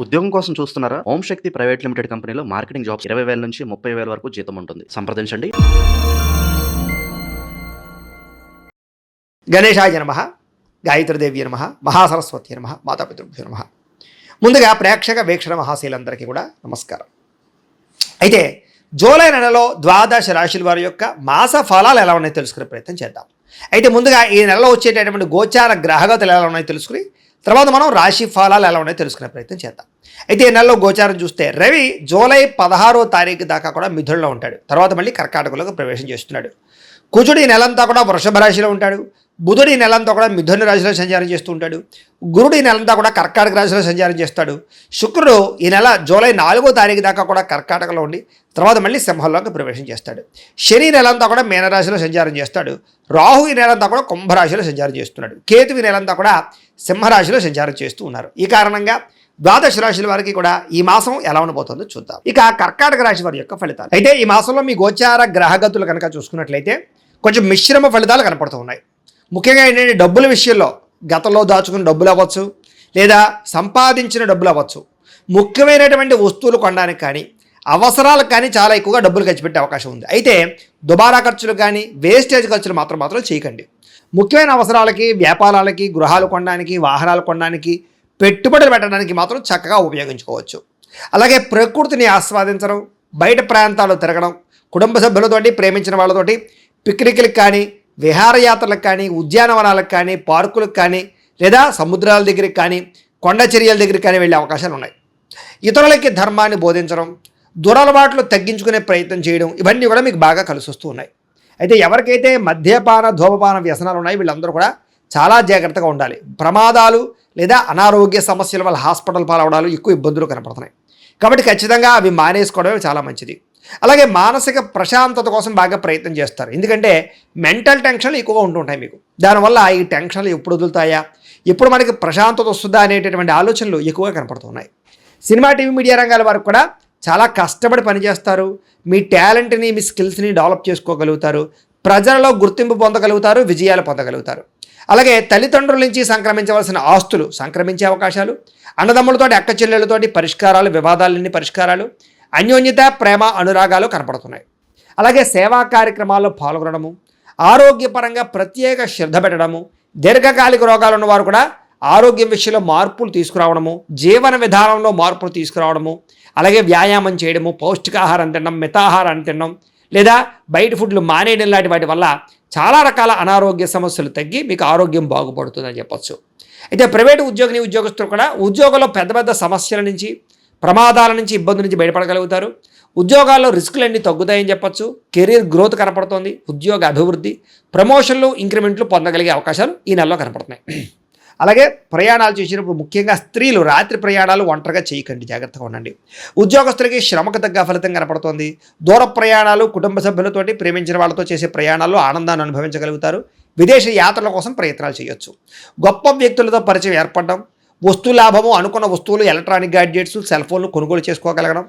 ఉద్యోగం కోసం చూస్తున్నారా? ఓం శక్తి ప్రైవేట్ లిమిటెడ్ కంపెనీలో మార్కెటింగ్ జాబ్స్ 20,000 నుంచి 30,000 వరకు జీతం ఉంటుంది. సంప్రదించండి. గణేశాయ నమః, గాయత్రీదేవి నమః, మహాసరస్వతి నమః, మాతాపితృభ్యో నమః. ముందుగా ప్రేక్షక వీక్షణ మహాశీలందరికీ కూడా నమస్కారం. అయితే జూలై నెలలో ద్వాదశ రాశుల వారి యొక్క మాస ఫలాలు ఎలా ఉన్నాయో తెలుసుకునే ప్రయత్నం చేద్దాం. అయితే ముందుగా ఈ నెలలో వచ్చేటటువంటి గోచార గ్రహగతులు ఎలా ఉన్నాయో తెలుసుకుని తర్వాత మనం రాశి ఫలాలు ఎలా ఉన్నాయో తెలుసుకునే ప్రయత్నం చేద్దాం. అయితే ఈ నెలలో గోచారం చూస్తే రవి జూలై 16వ తారీఖు దాకా కూడా మిథునంలో ఉంటాడు. తర్వాత మళ్ళీ కర్కాటకంలోకి ప్రవేశం చేస్తున్నాడు. కుజుడు ఈ నెలంతా కూడా వృషభ రాశిలో ఉంటాడు. బుధుడు ఈ నెలంతా కూడా మిథున రాశిలో సంచారం చేస్తూ ఉంటాడు. గురుడు ఈ నెలంతా కూడా కర్కాటక రాశిలో సంచారం చేస్తాడు. శుక్రుడు ఈ నెల జూలై 4వ తారీఖు దాకా కూడా కర్కాటకలో ఉండి తర్వాత మళ్ళీ సింహంలోకి ప్రవేశం చేస్తాడు. శని నెలంతా కూడా మీనరాశిలో సంచారం చేస్తాడు. రాహు ఈ నెలంతా కూడా కుంభరాశిలో సంచారం చేస్తున్నాడు. కేతు ఈ నెలంతా కూడా సింహరాశిలో సంచారం చేస్తూ ఉన్నారు. ఈ కారణంగా ద్వాదశ రాశుల వారికి కూడా ఈ మాసం ఎలా ఉండబోతుందో చూద్దాం. ఇక కర్కాటక రాశి వారి యొక్క ఫలితాలు. అయితే ఈ మాసంలో మీ గోచార గ్రహగతులు కనుక చూసుకున్నట్లయితే కొంచెం మిశ్రమ ఫలితాలు కనపడుతూ ఉన్నాయి. ముఖ్యంగా ఏంటంటే డబ్బుల విషయంలో గతంలో దాచుకున్న డబ్బులు అవ్వచ్చు, లేదా సంపాదించిన డబ్బులు అవ్వచ్చు, ముఖ్యమైనటువంటి వస్తువులు కొనడానికి కానీ అవసరాలకు కానీ చాలా ఎక్కువగా డబ్బులు ఖర్చు పెట్టే అవకాశం ఉంది. అయితే దుబారా ఖర్చులు కానీ వేస్టేజ్ ఖర్చులు మాత్రం చేయకండి. ముఖ్యమైన అవసరాలకి, వ్యాపారాలకి, గృహాలు కొనడానికి, వాహనాలు కొనడానికి, పెట్టుబడులు పెట్టడానికి మాత్రం చక్కగా ఉపయోగించుకోవచ్చు. అలాగే ప్రకృతిని ఆస్వాదించడం, బయట ప్రాంతాలు తిరగడం, కుటుంబ సభ్యులతోటి, ప్రేమించిన వాళ్ళతోటి పిక్నిక్లకు కానీ, విహారయాత్రలకు కానీ, ఉద్యానవనాలకు కానీ, పార్కులకు కానీ, లేదా సముద్రాల దగ్గరికి కానీ, కొండ చర్యల దగ్గరికి కానీ వెళ్ళే అవకాశాలు ఉన్నాయి. ఇతరులకి ధర్మాన్ని బోధించడం, దురలవాట్లు తగ్గించుకునే ప్రయత్నం చేయడం, ఇవన్నీ కూడా మీకు బాగా కలిసి వస్తూ ఉన్నాయి. అయితే ఎవరికైతే మద్యపాన ధూమపాన వ్యసనాలు ఉన్నాయి వీళ్ళందరూ కూడా చాలా జాగ్రత్తగా ఉండాలి. ప్రమాదాలు లేదా అనారోగ్య సమస్యల వల్ల హాస్పిటల్ పాలవడాలు ఎక్కువ ఇబ్బందులు కనపడుతున్నాయి. కాబట్టి ఖచ్చితంగా అవి మానేసుకోవడమే చాలా మంచిది. అలాగే మానసిక ప్రశాంతత కోసం బాగా ప్రయత్నం చేస్తారు. ఎందుకంటే మెంటల్ టెన్షన్లు ఎక్కువగా ఉంటుంటాయి మీకు. దానివల్ల ఈ టెన్షన్లు ఎప్పుడు వదులుతాయా, ఎప్పుడు మనకి ప్రశాంతత వస్తుందా అనేటటువంటి ఆలోచనలు ఎక్కువగా కనపడుతున్నాయి. సినిమా, టీవీ, మీడియా రంగాల వారికి కూడా చాలా కష్టపడి పనిచేస్తారు. మీ టాలెంట్ని, మీ స్కిల్స్ని డెవలప్ చేసుకోగలుగుతారు. ప్రజలలో గుర్తింపు పొందగలుగుతారు, విజయాలు పొందగలుగుతారు. అలాగే తల్లిదండ్రుల నుంచి సంక్రమించవలసిన ఆస్తులు సంక్రమించే అవకాశాలు, అన్నదమ్ములతోటి, అక్క చెల్లెళ్ళతోటి పరిష్కారాలు, వివాదాలన్నీ పరిష్కారాలు, అన్యోన్యత, ప్రేమ, అనురాగాలు కనపడుతున్నాయి. అలాగే సేవా కార్యక్రమాల్లో పాల్గొనడము, ఆరోగ్యపరంగా ప్రత్యేక శ్రద్ధ పెట్టడము, దీర్ఘకాలిక రోగాలు ఉన్నవారు కూడా ఆరోగ్యం విషయంలో మార్పులు తీసుకురావడము, జీవన విధానంలో మార్పులు తీసుకురావడము, అలాగే వ్యాయామం చేయడము, పౌష్టికాహారం తినడం, మితాహారాన్ని తినడం, లేదా బయట ఫుడ్లు మానేయడం లాంటి వాటి వల్ల చాలా రకాల అనారోగ్య సమస్యలు తగ్గి మీకు ఆరోగ్యం బాగుపడుతుందని చెప్పొచ్చు. అయితే ప్రైవేటు ఉద్యోగస్తులు కూడా ఉద్యోగంలో పెద్ద పెద్ద సమస్యల నుంచి, ప్రమాదాల నుంచి, ఇబ్బందుల నుంచి బయటపడగలుగుతారు. ఉద్యోగాల్లో రిస్కులన్నీ తగ్గుతాయని చెప్పొచ్చు. కెరీర్ గ్రోత్ కనపడుతోంది. ఉద్యోగ అభివృద్ధి, ప్రమోషన్లు, ఇంక్రిమెంట్లు పొందగలిగే అవకాశాలు ఈ నెలలో కనపడుతున్నాయి. అలాగే ప్రయాణాలు చేసినప్పుడు ముఖ్యంగా స్త్రీలు రాత్రి ప్రయాణాలు ఒంటరిగా చేయకండి, జాగ్రత్తగా ఉండండి. ఉద్యోగస్తులకి శ్రమకు తగ్గ ఫలితం కనపడుతోంది. దూర ప్రయాణాలు, కుటుంబ సభ్యులతోటి, ప్రేమించిన వాళ్ళతో చేసే ప్రయాణాల్లో ఆనందాన్ని అనుభవించగలుగుతారు. విదేశీ యాత్రల కోసం ప్రయత్నాలు చేయొచ్చు. గొప్ప వ్యక్తులతో పరిచయం ఏర్పడడం, వస్తు లాభము, అనుకున్న వస్తువులు, ఎలక్ట్రానిక్ గ్యాడ్జెట్స్, సెల్ ఫోన్లు కొనుగోలు చేసుకోగలగడం,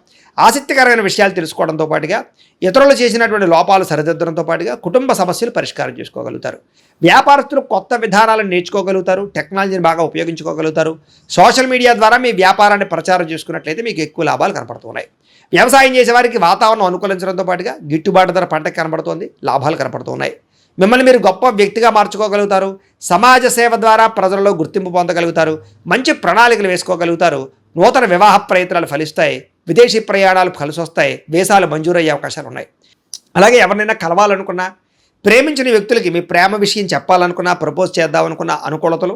ఆసక్తికరమైన విషయాలు తెలుసుకోవడంతో పాటుగా ఇతరులు చేసినటువంటి లోపాలు సరిదిద్దడంతో పాటుగా కుటుంబ సమస్యలు పరిష్కారం చేసుకోగలుగుతారు. వ్యాపారస్తులు కొత్త విధానాలను నేర్చుకోగలుగుతారు. టెక్నాలజీని బాగా ఉపయోగించుకోగలుగుతారు. సోషల్ మీడియా ద్వారా మీ వ్యాపారాన్ని ప్రచారం చేసుకున్నట్లయితే మీకు ఎక్కువ లాభాలు కనపడుతున్నాయి. వ్యవసాయం చేసేవారికి వాతావరణం అనుకూలించడంతో పాటుగా గిట్టుబాటు ధర పంటకు కనబడుతోంది, లాభాలు కనపడుతున్నాయి. మిమ్మల్ని మీరు గొప్ప వ్యక్తిగా మార్చుకోగలుగుతారు. సమాజ సేవ ద్వారా ప్రజలలో గుర్తింపు పొందగలుగుతారు. మంచి ప్రణాళికలు వేసుకోగలుగుతారు. నూతన వివాహ ప్రయత్నాలు ఫలిస్తాయి. విదేశీ ప్రయాణాలు కలిసి వస్తాయి. వీసాలు మంజూరయ్యే అవకాశాలు ఉన్నాయి. అలాగే ఎవరినైనా కలవాలనుకున్నా, ప్రేమించిన వ్యక్తులకి మీ ప్రేమ విషయం చెప్పాలనుకున్నా, ప్రపోజ్ చేద్దామనుకున్న అనుకూలతలు,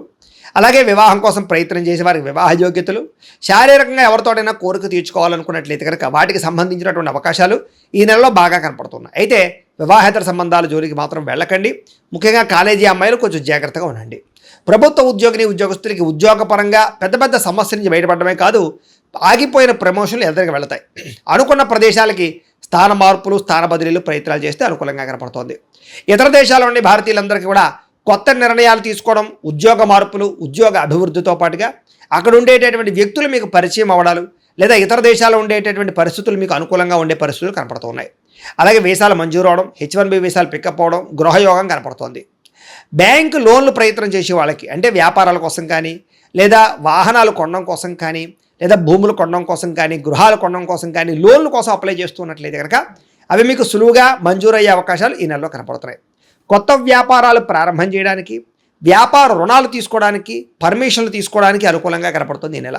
అలాగే వివాహం కోసం ప్రయత్నం చేసే వారికి వివాహ యోగ్యతలు, శారీరకంగా ఎవరితోటైనా కోరిక తీర్చుకోవాలనుకున్నట్లయితే కనుక వాటికి సంబంధించినటువంటి అవకాశాలు ఈ నెలలో బాగా కనపడుతున్నాయి. అయితే వివాహేతర సంబంధాల జోలికి మాత్రం వెళ్ళకండి. ముఖ్యంగా కాలేజీ అమ్మాయిలు కొంచెం జాగ్రత్తగా ఉండండి. ప్రభుత్వ ఉద్యోగస్తులకి ఉద్యోగపరంగా పెద్ద పెద్ద సమస్యల నుంచి బయటపడమే కాదు, ఆగిపోయిన ప్రమోషన్లు ఎదురుగా వెళతాయి. అనుకున్న ప్రదేశాలకి స్థాన మార్పులు, స్థాన బదిలీలు ప్రయత్నాలు చేస్తే అనుకూలంగా కనపడుతోంది. ఇతర దేశాల నుండి భారతీయులందరికీ కూడా కొత్త నిర్ణయాలు తీసుకోవడం, ఉద్యోగ మార్పులు, ఉద్యోగ అభివృద్ధితో పాటుగా అక్కడ ఉండేటటువంటి వ్యక్తులు మీకు పరిచయం అవ్వడాలు, లేదా ఇతర దేశాల్లో ఉండేటటువంటి పరిస్థితులు మీకు అనుకూలంగా ఉండే పరిస్థితులు కనపడుతున్నాయి. అలాగే వీసాలు మంజూరు అవడం, H1B వీసాలు పికప్ అవడం, గృహయోగం కనపడుతోంది. బ్యాంకు లోన్లు ప్రయత్నం చేసే వాళ్ళకి, అంటే వ్యాపారాల కోసం కానీ, లేదా వాహనాలు కొనడం కోసం కానీ, లేదా భూములు కొనడం కోసం కానీ గృహాలు కొనడం కోసం కానీ లోన్ల కోసం అప్లై చేస్తున్నట్లయితే కనుక అవి మీకు సులువుగా మంజూరయ్యే అవకాశాలు ఈ నెలలో కనపడుతున్నాయి. కొత్త వ్యాపారాలు ప్రారంభం చేయడానికి, వ్యాపార రుణాలు తీసుకోవడానికి, పర్మిషన్లు తీసుకోవడానికి అనుకూలంగా కనపడుతుంది ఈ నెల.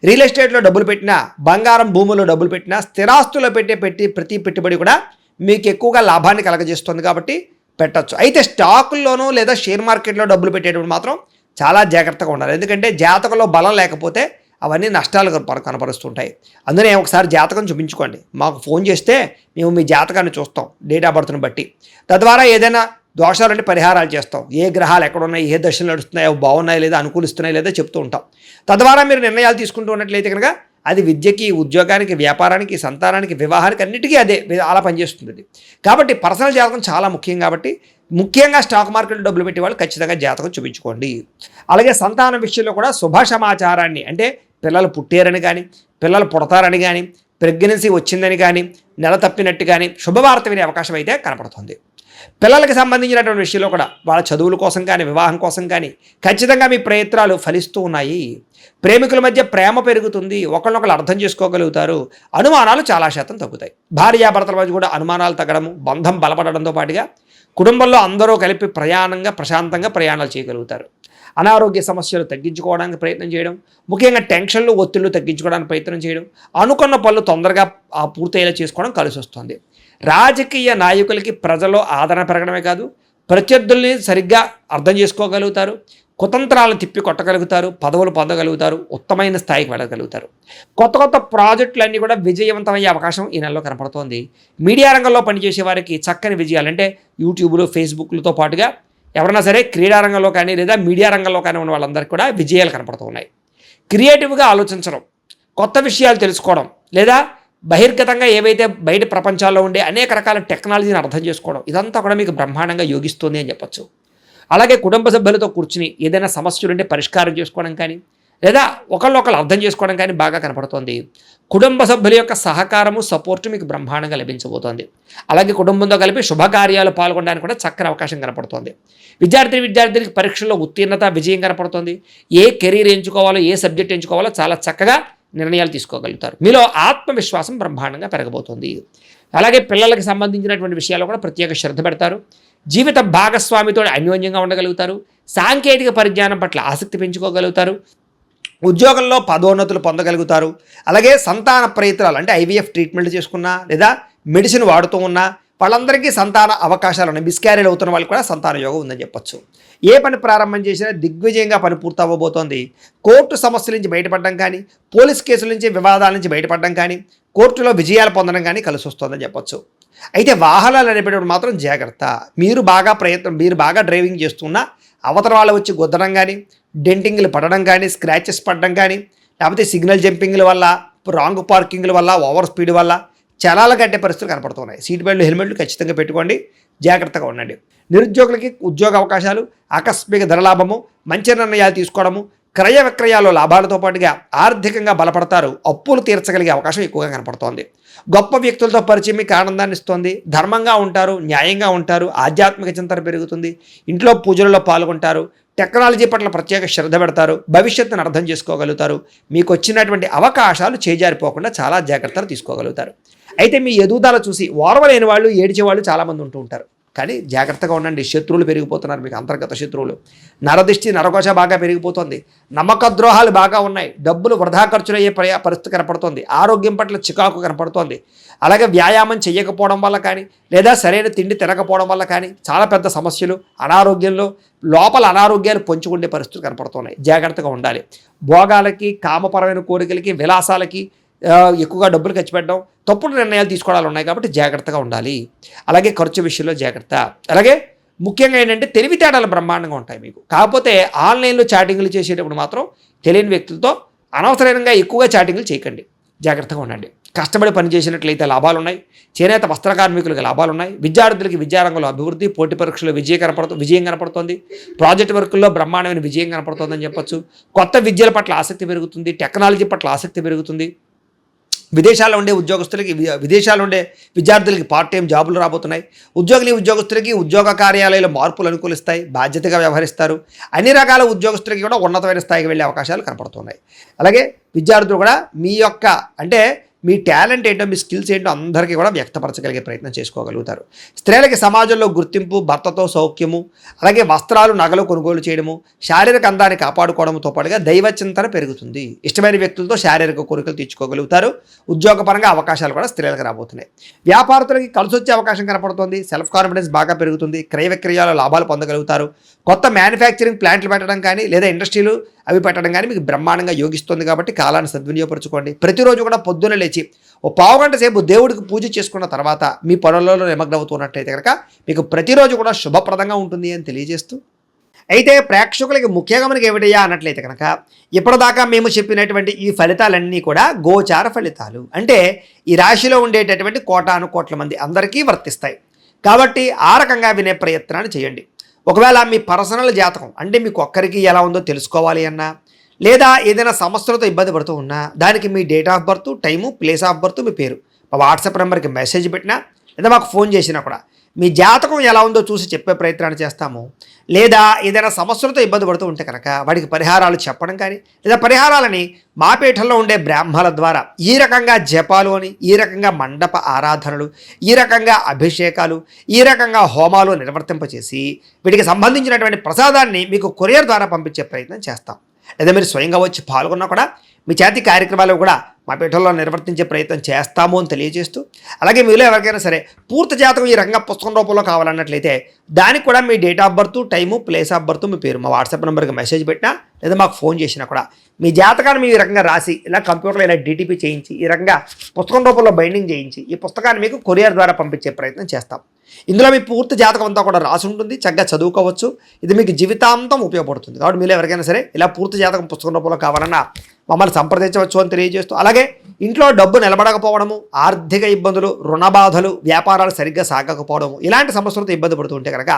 రియల్ ఎస్టేట్లో డబ్బులు పెట్టినా, బంగారం భూముల్లో డబ్బులు పెట్టినా, స్థిరాస్తుల్లో ప్రతి పెట్టుబడి కూడా మీకు ఎక్కువగా లాభాన్ని కలగజేస్తుంది కాబట్టి పెట్టచ్చు. అయితే స్టాకుల్లోనూ లేదా షేర్ మార్కెట్లో డబ్బులు పెట్టేటప్పుడు మాత్రం చాలా జాగ్రత్తగా ఉండాలి. ఎందుకంటే జాతకంలో బలం లేకపోతే అవన్నీ నష్టాలు కనపరుస్తుంటాయి. అందుకే ఒకసారి జాతకం చూపించుకోండి. మాకు ఫోన్ చేస్తే మేము మీ జాతకాన్ని చూస్తాం డేట్ ఆఫ్ బర్త్ని బట్టి. తద్వారా ఏదైనా దోషాలంటే పరిహారాలు చేస్తాం. ఏ గ్రహాలు ఎక్కడున్నాయి, ఏ దశలు నడుస్తున్నాయో, బాగున్నాయి లేదా, అనుకూలిస్తున్నాయి లేదా చెప్తూ ఉంటాం. తద్వారా మీరు నిర్ణయాలు తీసుకుంటూ ఉన్నట్లయితే కనుక అది విద్యకి, ఉద్యోగానికి, వ్యాపారానికి, సంతానానికి, వివాహానికి అన్నిటికీ అదే అలా పనిచేస్తుంది. కాబట్టి పర్సనల్ జాతకం చాలా ముఖ్యం. కాబట్టి ముఖ్యంగా స్టాక్ మార్కెట్లో డబ్బులు పెట్టే వాళ్ళు ఖచ్చితంగా జాతకం చూపించుకోండి. అలాగే సంతానం విషయంలో కూడా శుభ సమాచారాన్ని, అంటే పిల్లలు పుట్టారని కానీ, పిల్లలు పుడతారని కానీ, ప్రెగ్నెన్సీ వచ్చిందని కానీ, నెల తప్పినట్టు కానీ శుభవార్త వినే అవకాశం అయితే కనపడుతుంది. పిల్లలకి సంబంధించినటువంటి విషయంలో కూడా వాళ్ళ చదువుల కోసం కానీ, వివాహం కోసం కానీ ఖచ్చితంగా మీ ప్రయత్నాలు ఫలిస్తూ ఉన్నాయి. ప్రేమికుల మధ్య ప్రేమ పెరుగుతుంది, ఒకళ్ళనొకళ్ళు అర్థం చేసుకోగలుగుతారు, అనుమానాలు చాలా శాతం తగ్గుతాయి. భార్యాభర్తల మధ్య కూడా అనుమానాలు తగ్గడము, బంధం బలపడడంతో పాటుగా కుటుంబంలో అందరూ కలిపి ప్రశాంతంగా ప్రయాణాలు చేయగలుగుతారు. అనారోగ్య సమస్యలు తగ్గించుకోవడానికి ప్రయత్నం చేయడం, ముఖ్యంగా టెన్షన్లు, ఒత్తిళ్లు తగ్గించుకోవడానికి ప్రయత్నం చేయడం, అనుకున్న పనులు తొందరగా పూర్తయ్యేలా చేసుకోవడం కలిసి వస్తుంది. రాజకీయ నాయకులకి ప్రజల్లో ఆదరణ పెరగడమే కాదు, ప్రత్యర్థుల్ని సరిగ్గా అర్థం చేసుకోగలుగుతారు, కుతంత్రాలను తిప్పి కొట్టగలుగుతారు, పదవులు పొందగలుగుతారు, ఉత్తమైన స్థాయికి వెళ్ళగలుగుతారు. కొత్త ప్రాజెక్టులన్నీ కూడా విజయవంతమయ్యే అవకాశం ఈ నెలలో కనపడుతోంది. మీడియా రంగంలో పనిచేసే వారికి చక్కని విజయాలు, అంటే యూట్యూబ్లు, ఫేస్బుక్లతో పాటుగా ఎవరైనా సరే క్రీడా రంగంలో కానీ లేదా మీడియా రంగంలో కానీ ఉన్న వాళ్ళందరికీ కూడా విజయాలు కనపడుతూ ఉన్నాయి. క్రియేటివ్గా ఆలోచించడం, కొత్త విషయాలు తెలుసుకోవడం, లేదా బహిర్గతంగా ఏవైతే బయట ప్రపంచాల్లో ఉండే అనేక రకాల టెక్నాలజీని అర్థం చేసుకోవడం, ఇదంతా కూడా మీకు బ్రహ్మాండంగా యోగిస్తుంది అని చెప్పచ్చు. అలాగే కుటుంబ సభ్యులతో కూర్చుని ఏదైనా సమస్యలు ఉంటే పరిష్కారం చేసుకోవడం కానీ, లేదా ఒకళ్ళొకళ్ళు అర్థం చేసుకోవడం కానీ బాగా కనపడుతోంది. కుటుంబ సభ్యుల యొక్క సహకారము, సపోర్టు మీకు బ్రహ్మాండంగా లభించబోతోంది. అలాగే కుటుంబంతో కలిపి శుభకార్యాలు పాల్గొనడానికి కూడా చక్కని అవకాశం కనపడుతోంది. విద్యార్థులకి పరీక్షల్లో ఉత్తీర్ణత, విజయం కనపడుతోంది. ఏ కెరీర్ ఎంచుకోవాలో, ఏ సబ్జెక్ట్ ఎంచుకోవాలో చాలా చక్కగా నిర్ణయాలు తీసుకోగలుగుతారు. మీలో ఆత్మవిశ్వాసం బ్రహ్మాండంగా పెరగబోతోంది. అలాగే పిల్లలకి సంబంధించినటువంటి విషయాల్లో కూడా ప్రత్యేక శ్రద్ధ పెడతారు. జీవిత భాగస్వామితో అన్యోన్యంగా ఉండగలుగుతారు. సాంకేతిక పరిజ్ఞానం పట్ల ఆసక్తి పెంచుకోగలుగుతారు. ఉద్యోగంలో పదోన్నతులు పొందగలుగుతారు. అలాగే సంతాన ప్రయత్నాలు, అంటే ఐవీఎఫ్ ట్రీట్మెంట్ చేసుకున్నా లేదా మెడిసిన్ వాడుతూ ఉన్నా వాళ్ళందరికీ సంతాన అవకాశాలు ఉన్నాయి. మిస్క్యారేజ్ అవుతున్న వాళ్ళకి కూడా సంతాన యోగం ఉందని చెప్పొచ్చు. ఏ పని ప్రారంభం చేసినా దిగ్విజయంగా పని పూర్తవ్వబోతోంది. కోర్టు సమస్యల నుంచి బయటపడడం కానీ, పోలీస్ కేసుల నుంచి, వివాదాల నుంచి బయటపడడం కానీ, కోర్టులో విజయాలు పొందడం కానీ కలిసి వస్తుందని చెప్పొచ్చు. అయితే వాహనాలు నడిపేటప్పుడు మాత్రం జాగ్రత్త. మీరు బాగా డ్రైవింగ్ చేస్తున్నా అవతల వాళ్ళు వచ్చి గుద్దడం కానీ, డెంటింగ్లు పడడం కానీ, స్క్రాచెస్ పడడం కానీ, లేకపోతే సిగ్నల్ జంపింగ్ల వల్ల, రాంగ్ పార్కింగ్ల వల్ల, ఓవర్ స్పీడ్ వల్ల చలాల కట్టే పరిస్థితులు కనపడుతున్నాయి. సీట్ బెల్ట్లు, హెల్మెట్లు ఖచ్చితంగా పెట్టుకోండి, జాగ్రత్తగా ఉండండి. నిరుద్యోగులకి ఉద్యోగ అవకాశాలు, ఆకస్మిక ధనలాభము, మంచి నిర్ణయాలు తీసుకోవడము, క్రయ విక్రయాల్లో లాభాలతో పాటుగా ఆర్థికంగా బలపడతారు. అప్పులు తీర్చగలిగే అవకాశం ఎక్కువగా కనపడుతోంది. గొప్ప వ్యక్తులతో పరిచయం మీకు ఆనందాన్ని ఇస్తుంది. ధర్మంగా ఉంటారు, న్యాయంగా ఉంటారు, ఆధ్యాత్మిక చింతన పెరుగుతుంది, ఇంట్లో పూజలలో పాల్గొంటారు, టెక్నాలజీ పట్ల ప్రత్యేక శ్రద్ధ పెడతారు, భవిష్యత్తును అర్థం చేసుకోగలుగుతారు. మీకు వచ్చినటువంటి అవకాశాలు చేజారిపోకుండా చాలా జాగ్రత్తలు తీసుకోగలుగుతారు. అయితే మీ ఎదుగుదల చూసి ఓర్వలేని వాళ్ళు, ఏడ్చేవాళ్ళు చాలామంది ఉంటూ ఉంటారు. కానీ జాగ్రత్తగా ఉండండి. శత్రువులు పెరిగిపోతున్నారు, మీకు అంతర్గత శత్రువులు. నరదిష్టి, నరకోశ బాగా పెరిగిపోతుంది. నమ్మక ద్రోహాలు బాగా ఉన్నాయి. డబ్బులు వృధా ఖర్చులయ్యే పరిస్థితి కనపడుతుంది. ఆరోగ్యం పట్ల చికాకు కనపడుతోంది. అలాగే వ్యాయామం చేయకపోవడం వల్ల కానీ, లేదా సరైన తిండి తినకపోవడం వల్ల కానీ చాలా పెద్ద సమస్యలు, అనారోగ్యంలో లోపల అనారోగ్యాలు పంచుకునే పరిస్థితులు కనపడుతున్నాయి. జాగ్రత్తగా ఉండాలి. భోగాలకి, కామపరమైన కోరికలకి, విలాసాలకి ఎక్కువగా డబ్బులు ఖర్చు పెట్టడం, తప్పుడు నిర్ణయాలు తీసుకోవడాలు ఉన్నాయి. కాబట్టి జాగ్రత్తగా ఉండాలి. అలాగే ఖర్చు విషయంలో జాగ్రత్త. అలాగే ముఖ్యంగా ఏంటంటే తెలివితేటలు బ్రహ్మాండంగా ఉంటాయి మీకు. కాకపోతే ఆన్లైన్లో చాటింగ్లు చేసేటప్పుడు మాత్రం తెలియని వ్యక్తులతో అనవసరంగా ఎక్కువగా చాటింగ్లు చేయకండి. జాగ్రత్తగా ఉండండి. కష్టపడి పనిచేసినట్లయితే లాభాలు ఉన్నాయి. చేనేత వస్త్ర కార్మికులకు లాభాలు ఉన్నాయి. విద్యార్థులకి విద్యారంగంలో అభివృద్ధి, పోటీ పరీక్షలో విజయం కనపడుతుంది. ప్రాజెక్ట్ వర్కుల్లో బ్రహ్మాండమైన విజయం కనపడుతుందని చెప్పొచ్చు. కొత్త విద్యల పట్ల ఆసక్తి పెరుగుతుంది. టెక్నాలజీ పట్ల ఆసక్తి పెరుగుతుంది. విదేశాల్లో ఉండే ఉద్యోగస్తులకి విదేశాల్లో ఉండే విద్యార్థులకి పార్ట్ టైం జాబులు రాబోతున్నాయి. ఉద్యోగులకి ఉద్యోగ కార్యాలయాల మార్పులు అనుకూలిస్తాయి. బాధ్యతగా వ్యవహరిస్తారు. అన్ని రకాల ఉద్యోగస్తులకి కూడా ఉన్నతమైన స్థాయికి వెళ్ళే అవకాశాలు కనపడుతున్నాయి. అలాగే విద్యార్థులు కూడా మీ యొక్క అంటే మీ టాలెంట్ ఏంటో, మీ స్కిల్స్ ఏంటో అందరికీ కూడా వ్యక్తపరచగలిగే ప్రయత్నం చేసుకోగలుగుతారు. స్త్రీలకి సమాజంలో గుర్తింపు, భర్తతో సౌఖ్యము, అలాగే వస్త్రాలు, నగలు కొనుగోలు చేయడము, శారీరక అందాన్ని కాపాడుకోవడంతో పాటుగా దైవ చింతన పెరుగుతుంది. ఇష్టమైన వ్యక్తులతో శారీరక కోరికలు తీర్చుకోగలుగుతారు. ఉద్యోగపరంగా అవకాశాలు కూడా స్త్రీలకు రాబోతున్నాయి. వ్యాపారస్తులకి కలిసి వచ్చే అవకాశం కనపడుతుంది. సెల్ఫ్ కాన్ఫిడెన్స్ బాగా పెరుగుతుంది. క్రయ విక్రయాల లాభాలు పొందగలుగుతారు. కొత్త మ్యానుఫ్యాక్చరింగ్ ప్లాంట్లు పెట్టడం కానీ లేదా ఇండస్ట్రీలు అవి పెట్టడం కానీ మీకు బ్రహ్మాండంగా యోగిస్తుంది. కాబట్టి కాలాన్ని సద్వినియోగపరచుకోండి. ప్రతిరోజు కూడా పొద్దున్న లేచి ఓ పావుగంట సేపు దేవుడికి పూజ చేసుకున్న తర్వాత మీ పనులలో నిమగ్నమవుతున్నట్టయితే కనుక మీకు ప్రతిరోజు కూడా శుభప్రదంగా ఉంటుంది అని తెలియజేస్తూ, అయితే ప్రేక్షకులకి ముఖ్యంగా మనకి ఏమిటయ్యా అన్నట్లయితే కనుక ఇప్పటిదాకా మేము చెప్పినటువంటి ఈ ఫలితాలన్నీ కూడా గోచార ఫలితాలు, అంటే ఈ రాశిలో ఉండేటటువంటి కోటాను కోట్ల మంది అందరికీ వర్తిస్తాయి. కాబట్టి ఆ రకంగా వినే ప్రయత్నాన్ని చేయండి. ఒకవేళ మీ పర్సనల్ జాతకం అంటే మీకు ఒక్కరికి ఎలా ఉందో తెలుసుకోవాలి అన్నా, లేదా ఏదైనా సమస్యలతో ఇబ్బంది పడుతూ ఉన్నా దానికి మీ date of birth, time, place of birth, మీ పేరు మా వాట్సాప్ నెంబర్కి మెసేజ్ పెట్టినా లేదా మాకు ఫోన్ చేసినా కూడా మీ జాతకం ఎలా ఉందో చూసి చెప్పే ప్రయత్నాన్ని చేస్తాము. లేదా ఏదైనా సమస్యలతో ఇబ్బంది పడుతూ ఉంటే కనుక వాడికి పరిహారాలు చెప్పడం కానీ లేదా పరిహారాలని మా పీఠంలో ఉండే బ్రాహ్మణుల ద్వారా ఈ రకంగా జపాలు అని, ఈ రకంగా మండప ఆరాధనలు, ఈ రకంగా అభిషేకాలు, ఈ రకంగా హోమాలు నిర్వర్తింపచేసి వీటికి సంబంధించినటువంటి ప్రసాదాన్ని మీకు కొరియర్ ద్వారా పంపించే ప్రయత్నం చేస్తాం. లేదా మీరు స్వయంగా వచ్చి పాల్గొన్నా కూడా మీ చేతి కార్యక్రమాలు కూడా మా పీఠంలో నిర్వర్తించే ప్రయత్నం చేస్తాము అని తెలియజేస్తూ, అలాగే మీలో ఎవరికైనా సరే పూర్తి జాతకం ఈ రకంగా పుస్తకం రూపంలో కావాలన్నట్లయితే దానికి కూడా మీ date of birth, time, place of birth, మీ పేరు మా వాట్సాప్ నెంబర్కి మెసేజ్ పెట్టినా లేదా మాకు ఫోన్ చేసినా కూడా మీ జాతకాన్ని మీ ఈ రకంగా రాసి ఇలా కంప్యూటర్లో ఇలా డిటిపి చేయించి ఈ రకంగా పుస్తకం రూపంలో బైండింగ్ చేయించి ఈ పుస్తకాన్ని మీకు కొరియర్ ద్వారా పంపించే ప్రయత్నం చేస్తాం. ఇందులో మీ పూర్తి జాతకం అంతా కూడా రాసి ఉంటుంది. చక్కగా చదువుకోవచ్చు. ఇది మీకు జీవితాంతం ఉపయోగపడుతుంది. కాబట్టి మీరు ఎవరికైనా సరే ఇలా పూర్తి జాతకం పుస్తకం రూపంలో కావాలన్నా మమ్మల్ని సంప్రదించవచ్చు అని తెలియజేస్తూ, అలాగే ఇంట్లో డబ్బు నిలబడకపోవడము, ఆర్థిక ఇబ్బందులు, రుణ బాధలు, వ్యాపారాలు సరిగ్గా సాగకపోవడము, ఇలాంటి సమస్యలతో ఇబ్బంది పడుతూ ఉంటే కనుక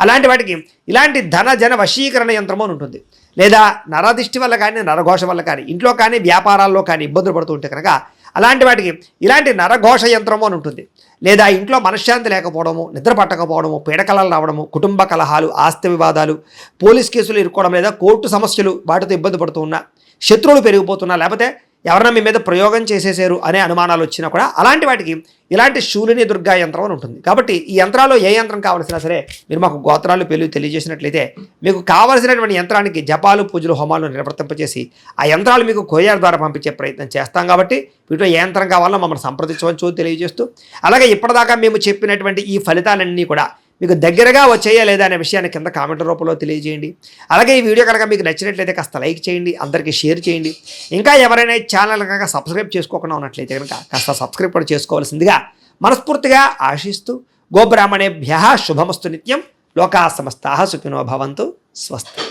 అలాంటి వాటికి ఇలాంటి ధన జన వశీకరణ యంత్రము అని ఉంటుంది. లేదా నరదిష్టి వల్ల కానీ, నరఘోష వల్ల కానీ, ఇంట్లో కానీ వ్యాపారాల్లో కానీ ఇబ్బందులు పడుతూ ఉంటే కనుక అలాంటి వాటికి ఇలాంటి నరఘోష యంత్రము అని ఉంటుంది. లేదా ఇంట్లో మనశ్శాంతి లేకపోవడము, నిద్ర పట్టకపోవడము, పీడకలలు రావడము, కుటుంబ కలహాలు, ఆస్తి వివాదాలు, పోలీస్ కేసులు ఇరుక్కోవడం, లేదా కోర్టు సమస్యలు వాటితో ఇబ్బంది పడుతూ ఉన్నా, శత్రువులు పెరిగిపోతున్నా, లేకపోతే ఎవరైనా మీ మీద ప్రయోగం చేసేసారు అనే అనుమానాలు వచ్చినా కూడా అలాంటి వాటికి ఇలాంటి శూలిని దుర్గా యంత్రం అని ఉంటుంది. కాబట్టి ఈ యంత్రాల్లో ఏ యంత్రం కావాల్సినా సరే మీరు మాకు గోత్రాలు పేర్లు తెలియజేసినట్లయితే మీకు కావాల్సినటువంటి యంత్రానికి జపాలు, పూజలు, హోమాలు నిర్వర్తింపజేసి ఆ యంత్రాలు మీకు కొరియర్ ద్వారా పంపించే ప్రయత్నం చేస్తాం. కాబట్టి వీటిలో ఏ యంత్రం కావాలో మమ్మల్ని సంప్రదించవచ్చు తెలియజేస్తూ, అలాగే ఇప్పటిదాకా మేము చెప్పినటువంటి ఈ ఫలితాలన్నీ కూడా మీకు దగ్గరగా వచ్చేయా లేదా అనే విషయాన్ని కింద కామెంట్ రూపంలో తెలియజేయండి. అలాగే ఈ వీడియో కనుక మీకు నచ్చినట్లయితే కాస్త లైక్ చేయండి, అందరికీ షేర్ చేయండి. ఇంకా ఎవరైనా ఈ ఛానల్ కనుక సబ్స్క్రైబ్ చేసుకోకుండా ఉన్నట్లయితే కనుక కాస్త సబ్స్క్రైబ్ కూడా చేసుకోవాల్సిందిగా మనస్ఫూర్తిగా ఆశిస్తూ, గోబ్రాహ్మణేభ్యః శుభమస్తు నిత్యం. లోకా సమస్తాః సుఖినో భవంతు. స్వస్తి.